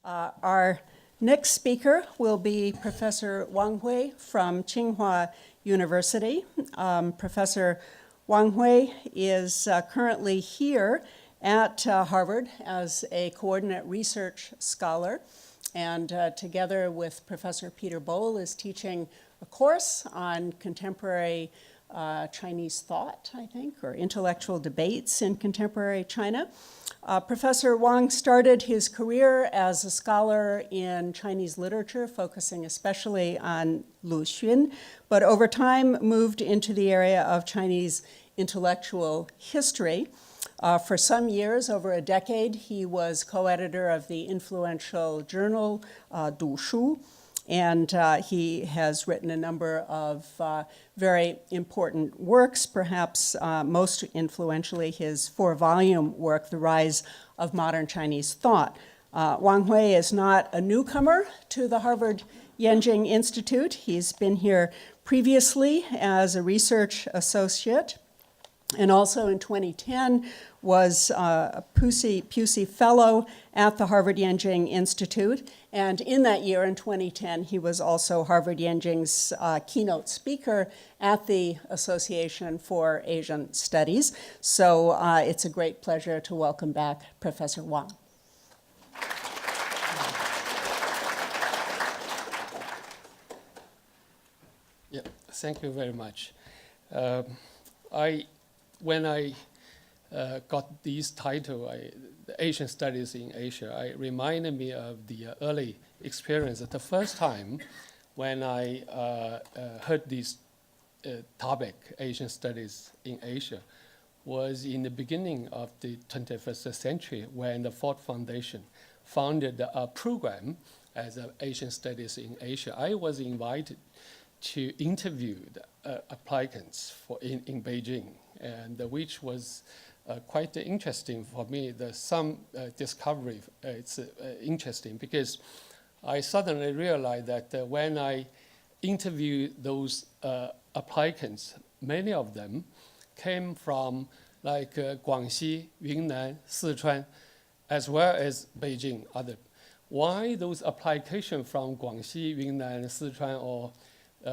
Our next speaker will be Professor Wang from Tsinghua University. Professor Wang is currently here at Harvard as a coordinate research scholar, and together with Professor Peter Bohl is teaching a course on contemporary Chinese thought, I think, or intellectual debates in contemporary China. Professor Wang started his career as a scholar in Chinese literature, focusing especially on Lu Xun, but over time moved into the area of Chinese intellectual history. For some years, over a decade, he was co-editor of the influential journal Du Shu, and he has written a number of very important works, perhaps most influentially his 4-volume work, The Rise of Modern Chinese Thought. Wang is not a newcomer to the Harvard Yenjing Institute. He's been here previously as a research associate, and also in 2010 was a Pusey Fellow at the Harvard Yenjing Institute. And in that year, in 2010, he was also Harvard Yenjing's keynote speaker at the Association for Asian Studies. So it's a great pleasure to welcome back Professor Wang. Yeah, thank you very much. When I got this title, the Asian Studies in Asia, it reminded me of the early experience. The first time when I heard this topic, Asian Studies in Asia, was in the beginning of the 21st century when the Ford Foundation founded a program as Asian Studies in Asia. I was invited to interview the applicants in Beijing, and which was quite interesting for me. There's some discovery. It's interesting because I suddenly realized that when I interviewed those applicants, many of them came from like Guangxi, Yunnan, Sichuan, as well as Beijing. Why those applications from Guangxi, Yunnan, Sichuan, or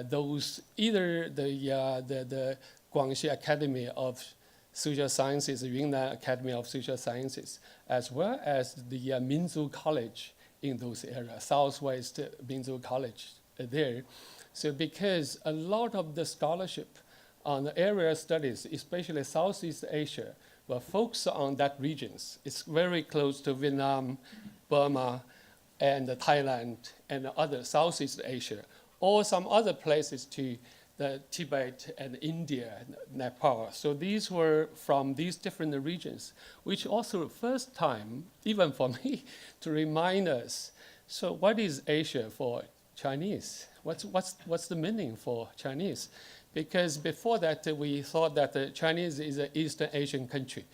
those either the Guangxi Academy of Social Sciences, Yunnan Academy of Social Sciences, as well as the Minzu College in those areas, Southwest Minzu College there. So because a lot of the scholarship on the area studies, especially Southeast Asia, were focused on that regions. It's very close to Vietnam, Burma, and Thailand, and other Southeast Asia, or some other places to the Tibet and India, and Nepal. So these were from these different regions, which also the first time, even for me, to remind us, so what is Asia for Chinese? What's the meaning for Chinese? Because before that, we thought that the Chinese is an Eastern Asian country.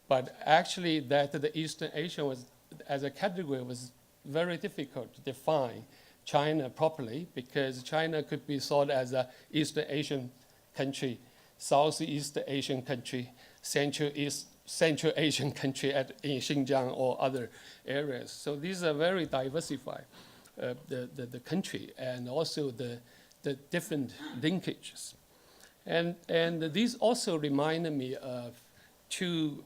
But actually that the Eastern Asian was, as a category, was very difficult to define China properly, because China could be thought as an Eastern Asian country, Southeast Asian country, Central Asian country in Xinjiang or other areas. So these are very diversified, the country, and also the different linkages. And these also reminded me of 2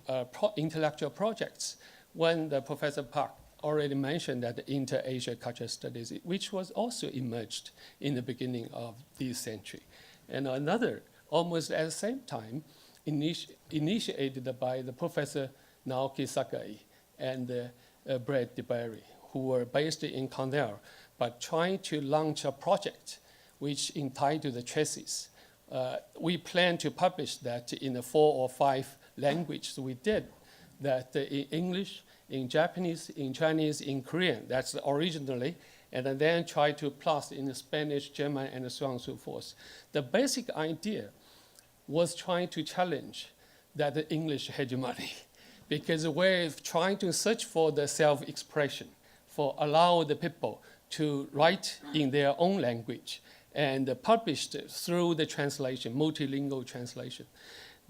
intellectual projects. One, the Professor Park already mentioned that the Inter-Asia Cultural Studies, which was also emerged in the beginning of this century. And another, almost at the same time, initiated by the Professor Naoki Sakai and Brett DeBerry, who were based in Cornell, but trying to launch a project which entitled The Traces. We plan to publish that in 4 or 5 languages. We did that in English, in Japanese, in Chinese, in Korean. That's originally, and then try to plus in Spanish, German, and so on and so forth. The basic idea was trying to challenge that English hegemony, because we're trying to search for the self-expression, for allow the people to write in their own language and published through the translation, multilingual translation.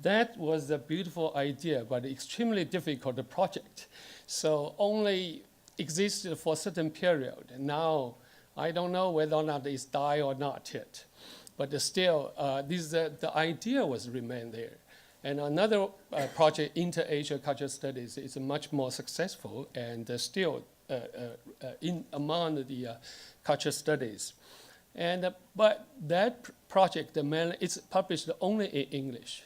That was a beautiful idea, but extremely difficult project. So only existed for a certain period. Now, I don't know whether or not it's died or not yet. But still, the idea was remain there. And another project, Inter-Asia Cultural Studies, is much more successful and still among the cultural studies. But that project mainly is published only in English.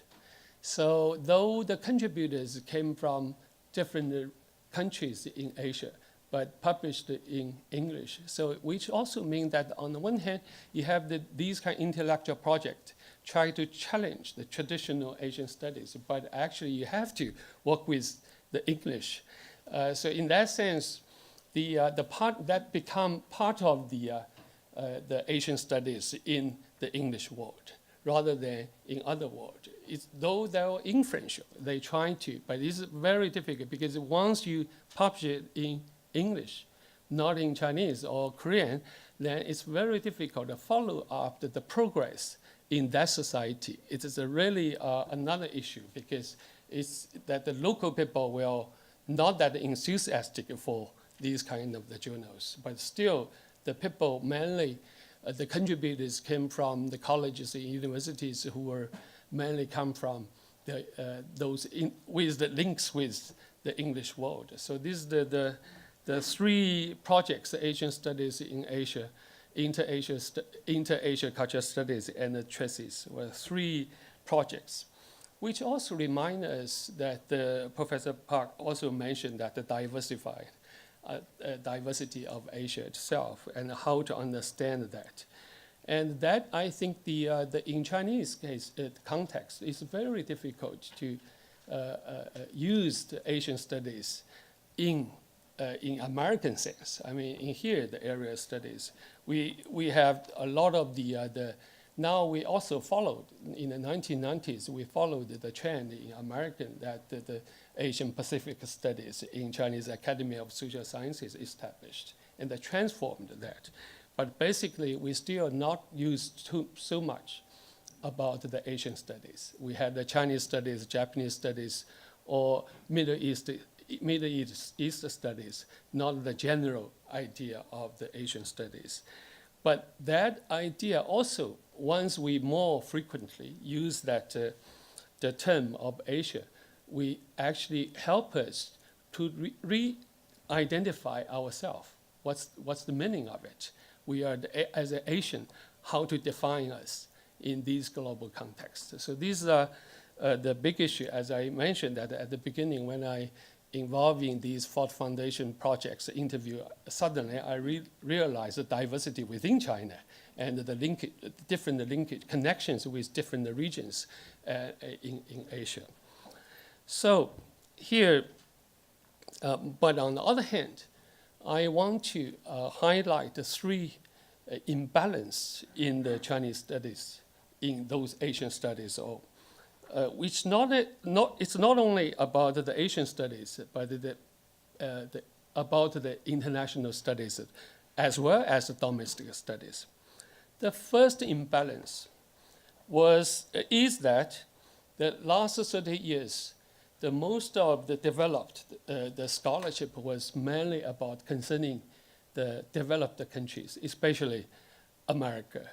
So though the contributors came from different countries in Asia, but published in English. So which also means that on the one hand, you have these kind of intellectual projects try to challenge the traditional Asian studies, but actually you have to work with the English. So in that sense, the part that become part of the Asian studies in the English world, rather than in other world. Though they are influential, they try to, but it's very difficult because once you publish it in English, not in Chinese or Korean, then it's very difficult to follow up the progress in that society. It is really another issue because it's that the local people will not that enthusiastic for these kind of the journals, but still the people mainly, the contributors came from the colleges and universities who were mainly come from those with the links with the English world. So this is the three projects, Asian Studies in Asia, Inter-Asia Cultural Studies, and the Traces were three projects, which also remind us that Professor Park also mentioned that the diversity of Asia itself and how to understand that. And that, I think, in Chinese case context, it's very difficult to use the Asian studies in American sense. I mean, in here, the area studies, we have a lot of now we also followed, in the 1990s, we followed the trend in American that the Asian Pacific Studies in Chinese Academy of Social Sciences established, and they transformed that. But basically, we still not used so much about the Asian studies. We had the Chinese studies, Japanese studies, or Middle East studies, not the general idea of the Asian studies. But that idea also, once we more frequently use that the term of Asia, we actually help us to re-identify ourselves. What's the meaning of it? We are, as an Asian, how to define us in these global contexts. So these are the big issue, as I mentioned at the beginning when I involved in these Ford Foundation projects interview, suddenly I realized the diversity within China and the different linkage connections with different regions in Asia. So here, but on the other hand, I want to highlight the three imbalance in the Chinese studies, in those Asian studies, which it's not only about the Asian studies, but about the international studies as well as the domestic studies. The first imbalance is that the last 30 years, the most of the developed, the scholarship was mainly about concerning the developed countries, especially America,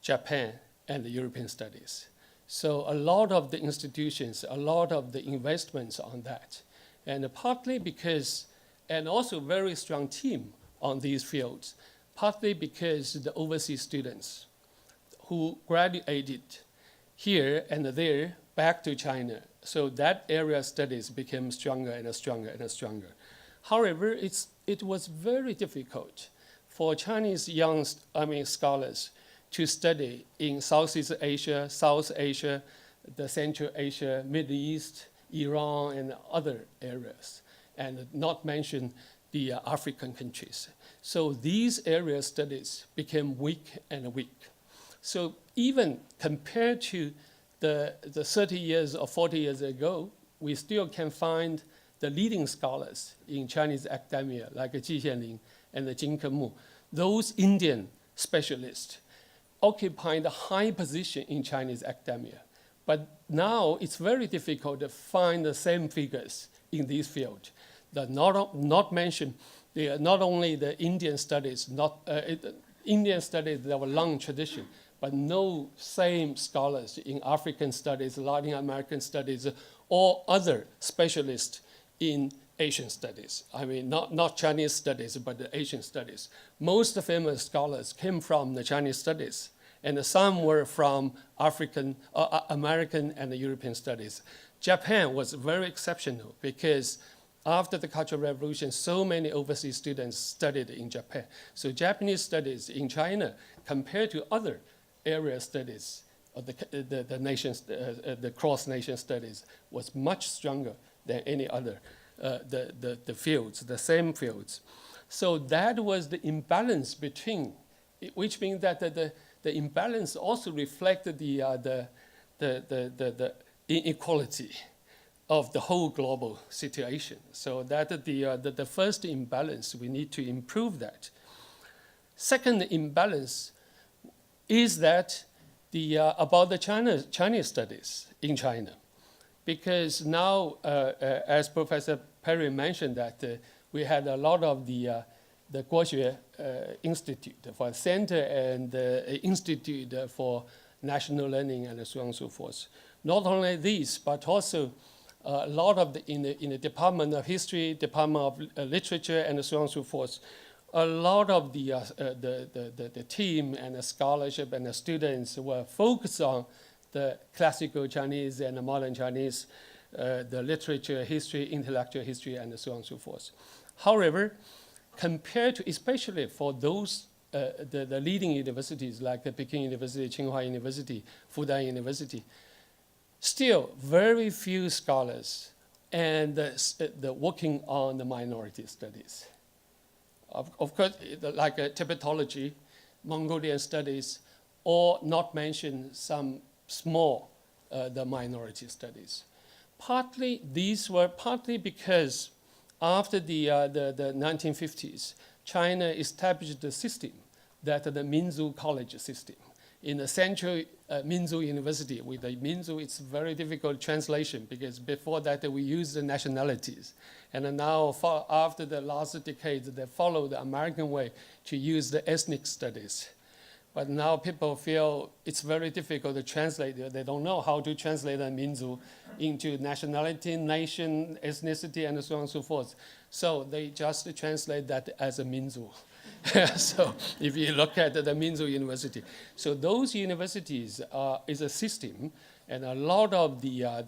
Japan, and the European studies. So a lot of the institutions, a lot of the investments on that. And partly because, and also very strong team on these fields, partly because the overseas students who graduated here and there back to China. So that area of studies became stronger and stronger and stronger. However, it was very difficult for Chinese scholars to study in Southeast Asia, South Asia, the Central Asia, Middle East, Iran, and other areas, and not mention the African countries. So these area studies became weak and weak. So even compared to the 30 years or 40 years ago, we still can find the leading scholars in Chinese academia, like Ji Xianling and Jin Kemu. Those Indian specialists occupy the high position in Chinese academia. But now it's very difficult to find the same figures in this field. Not mention not only the Indian studies, Indian studies, there were long tradition, but no same scholars in African studies, Latin American studies, or other specialists in Asian studies. I mean, not Chinese studies, but the Asian studies. Most famous scholars came from the Chinese studies, and some were from African, American, and European studies. Japan was very exceptional because after the Cultural Revolution, so many overseas students studied in Japan. So Japanese studies in China, compared to other area studies, of the cross-nation studies, was much stronger than any other the fields, the same fields. So that was the imbalance between, which means that the imbalance also reflected the inequality of the whole global situation. So that the first imbalance, we need to improve that. Second imbalance is that about the Chinese studies in China. Because now, as Professor Perry mentioned, that we had a lot of the Guoxue Institute for Center and the Institute for National Learning and so on and so forth. Not only these, but also a lot of in the Department of History, Department of Literature, and so on and so forth. A lot of the team and the scholarship and the students were focused on the classical Chinese and the modern Chinese, the literature, history, intellectual history, and so on and so forth. However, compared to, especially for those, the leading universities like Peking University, Tsinghua University, Fudan University, still very few scholars and the working on the minority studies. Of course, like Tibetology, Mongolian studies, or not mention some small the minority studies. These were partly because after the 1950s, China established the system, that the Minzu College system. In the central Minzu University, with the Minzu, it's very difficult translation because before that we used the nationalities. And now after the last decade, they follow the American way to use the ethnic studies. But now people feel it's very difficult to translate. They don't know how to translate the Minzu into nationality, nation, ethnicity, and so on and so forth. So they just translate that as a Minzu. So if you look at the Minzu University. So those universities is a system, and a lot of the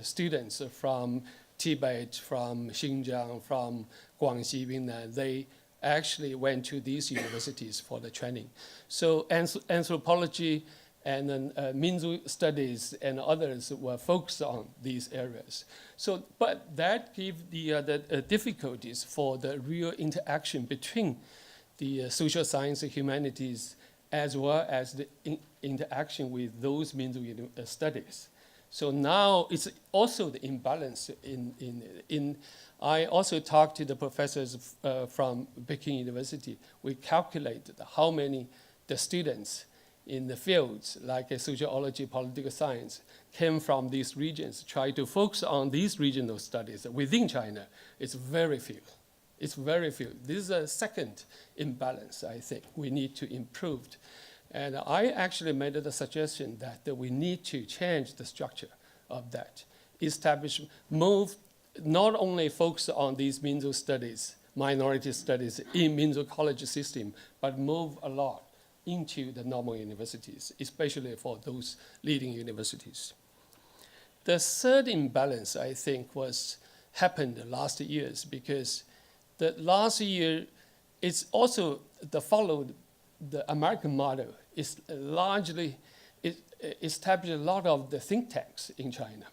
students from Tibet, from Xinjiang, from Guangxi, Yunnan, they actually went to these universities for the training. So anthropology and then Minzu studies and others were focused on these areas. So, but that gave the difficulties for the real interaction between the social science and humanities as well as the interaction with those Minzu studies. So now it's also the imbalance in I also talked to the professors from Peking University. We calculated how many the students in the fields like sociology, political science came from these regions, try to focus on these regional studies within China. It's very few. It's very few. This is a second imbalance, I think, we need to improve. And I actually made the suggestion that we need to change the structure of that. Move, not only focus on these Minzu studies, minority studies in Minzu college system, but move a lot into the normal universities, especially for those leading universities. The third imbalance, I think, happened last years because the last year it's also followed the American model. It's largely established a lot of the think tanks in China.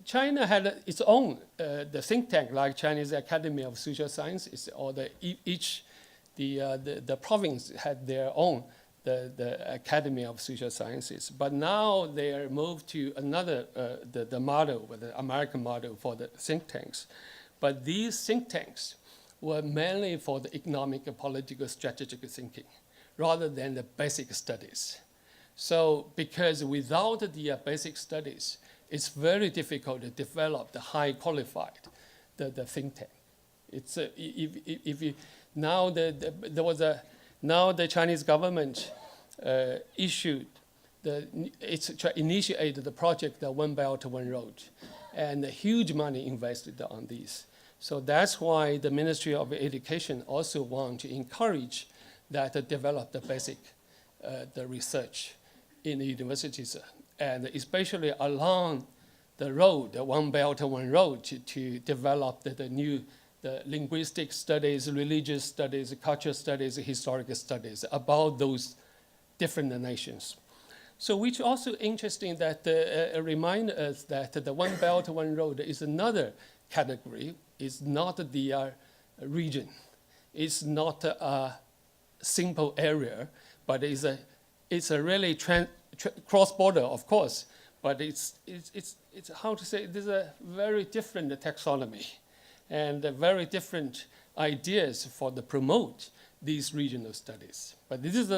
China had its own the think tank, like Chinese Academy of Social Sciences, or the province had their own the Academy of Social Sciences. But now they are moved to another the model, the American model for the think tanks. But these think tanks were mainly for the economic and political strategic thinking, rather than the basic studies. So because without the basic studies, it's very difficult to develop the high qualified the think tank. It's if you now now the Chinese government initiated the project, the One Belt One Road, and huge money invested on this. So that's why the Ministry of Education also want to encourage that to develop the basic the research in the universities, and especially along the road, the One Belt One Road, to develop the linguistic studies, religious studies, cultural studies, historical studies about those different nations. So which also interesting that remind us that the One Belt One Road is another category. It's not the region. It's not a simple area, but it's a really cross-border, of course. But it's how to say, there's a very different taxonomy and very different ideas for the promote these regional studies. But this is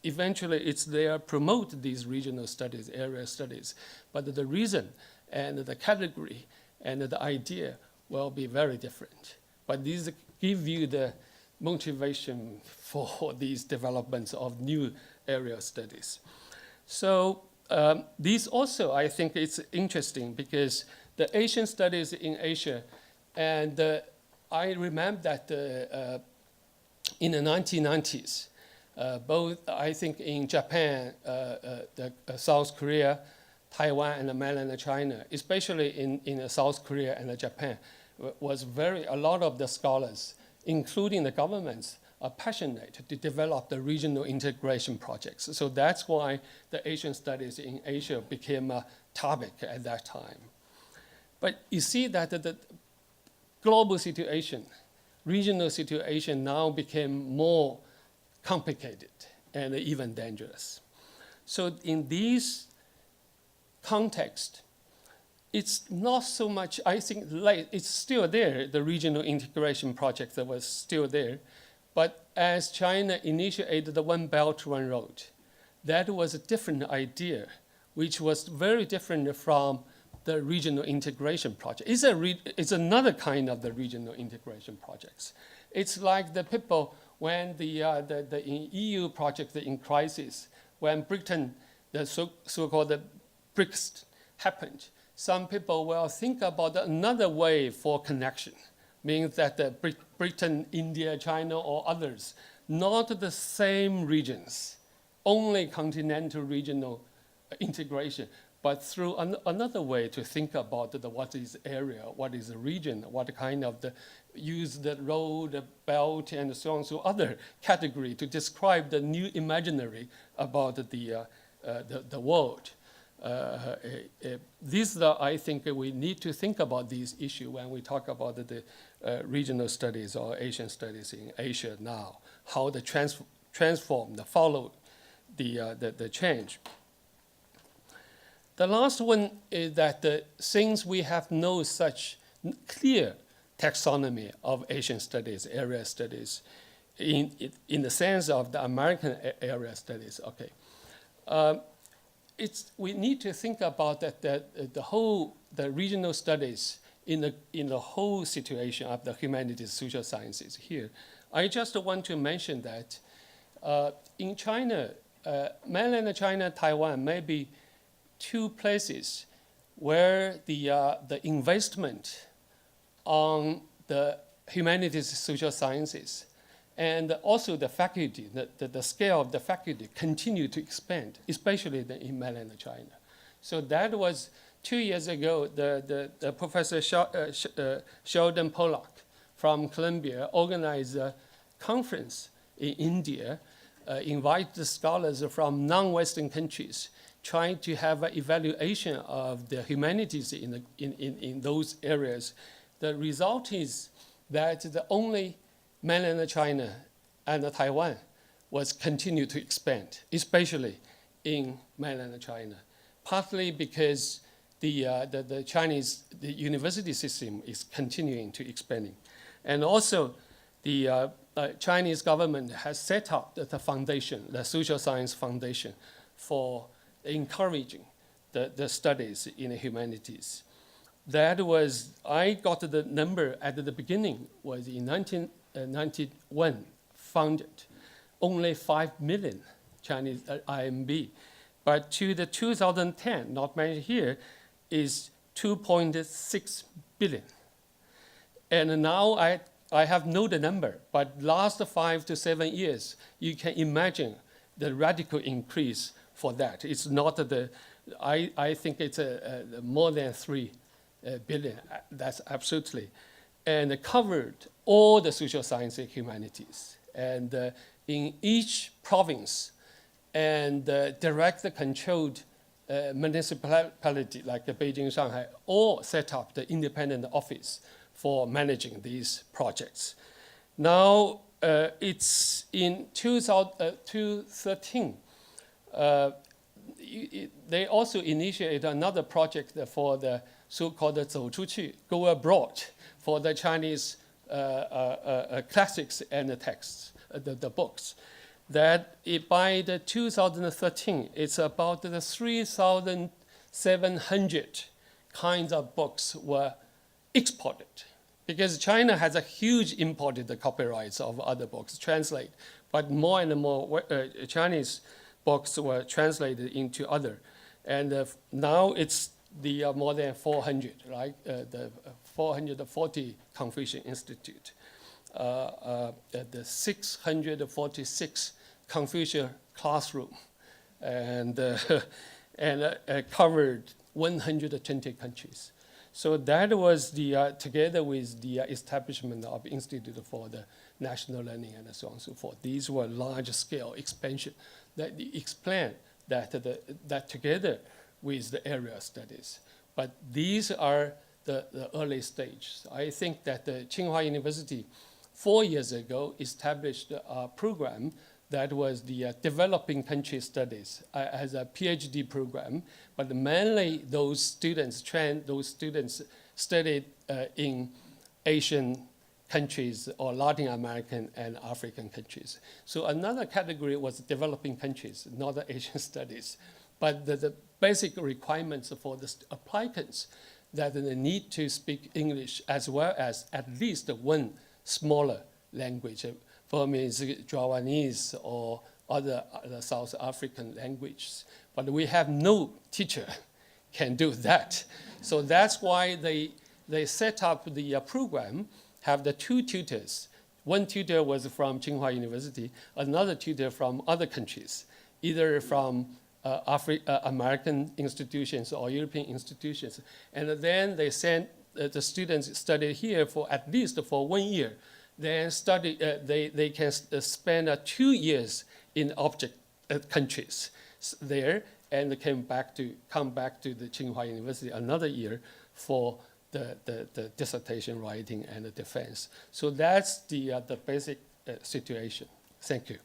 eventually it's there promote these regional studies, area studies. But the reason and the category and the idea will be very different. But these give you the motivation for these developments of new area studies. So these also, I think it's interesting because the Asian studies in Asia, and I remember that in the 1990s, both, I think in Japan, South Korea, Taiwan, and mainland China, especially in South Korea and Japan, was a lot of the scholars, including the governments, are passionate to develop the regional integration projects. So that's why the Asian studies in Asia became a topic at that time. But you see that the global situation, regional situation now became more complicated and even dangerous. So in this context, it's not so much, I think it's still there, the regional integration project that was still there. But as China initiated the One Belt, One Road, that was a different idea, which was very different from the regional integration project. It's another kind of the regional integration projects. It's like the people, when the EU project in crisis, when Britain, the so-called BRICS happened, some people will think about another way for connection, means that Britain, India, China, or others, not the same regions, only continental regional integration, but through another way to think about what is area, what is the region, what kind of use the road, the belt, and so on, so other category to describe the new imaginary about the world. I think we need to think about these issues when we talk about the regional studies or Asian studies in Asia now, how they transform, follow the change. The last one is that since we have no such clear taxonomy of Asian studies, area studies, in the sense of the American area studies, okay, we need to think about that the regional studies in the whole situation of the humanities, social sciences here. I just want to mention that in China, mainland China, Taiwan, maybe two places where the investment on the humanities, social sciences, and also the faculty, the scale of the faculty continue to expand, especially in mainland China. So that was 2 years ago, the Professor Sheldon Pollock from Columbia organized a conference in India, invite the scholars from non-Western countries, trying to have an evaluation of the humanities in those areas. The result is that the only mainland China and Taiwan was continue to expand, especially in mainland China, partly because the Chinese university system is continuing to expanding, and also the Chinese government has set up the foundation, the social science foundation, for encouraging the studies in the humanities. That was, I got the number at the beginning was in 1991, founded, only 5 million Chinese RMB. But to the 2010, not mentioned here, is 2.6 billion. And now I have no the number, but last 5 to 7 years, you can imagine the radical increase for that. It's not the, I think it's more than 3 billion, that's absolutely. And covered all the social science and humanities. And in each province, and direct controlled municipality like Beijing, Shanghai, all set up the independent office for managing these projects. Now, it's in 2013, they also initiated another project for the so-called 走出去, go abroad, for the Chinese classics and the texts, the books. That by the 2013, it's about the 3,700 kinds of books were exported. Because China has a huge imported copyrights of other books, translate, but more and more Chinese books were translated into other. And now it's the more than 400, right? The 440 Confucian Institute, the 646 Confucian classroom, and covered 120 countries. So that was the together with the establishment of Institute for the National Learning and so on and so forth. These were large-scale expansion that explain that that together with the area studies. But these are the early stage. I think that the Tsinghua University 4 years ago established a program that was the developing country studies as a PhD program, but mainly those students studied in Asian countries or Latin American and African countries. So another category was developing countries, not the Asian studies. But the basic requirements for the applicants that they need to speak English as well as at least one smaller language. For me, it's Javanese or other South African languages. But we have no teacher can do that. So that's why they set up the program, have the 2 tutors. One tutor was from Tsinghua University, another tutor from other countries, either from American institutions or European institutions. And then they sent the students study here for at least for 1 year. Then study, they can spend 2 years in object countries there, and come back to the Tsinghua University another year for the dissertation writing and the defense. So that's the basic situation. Thank you.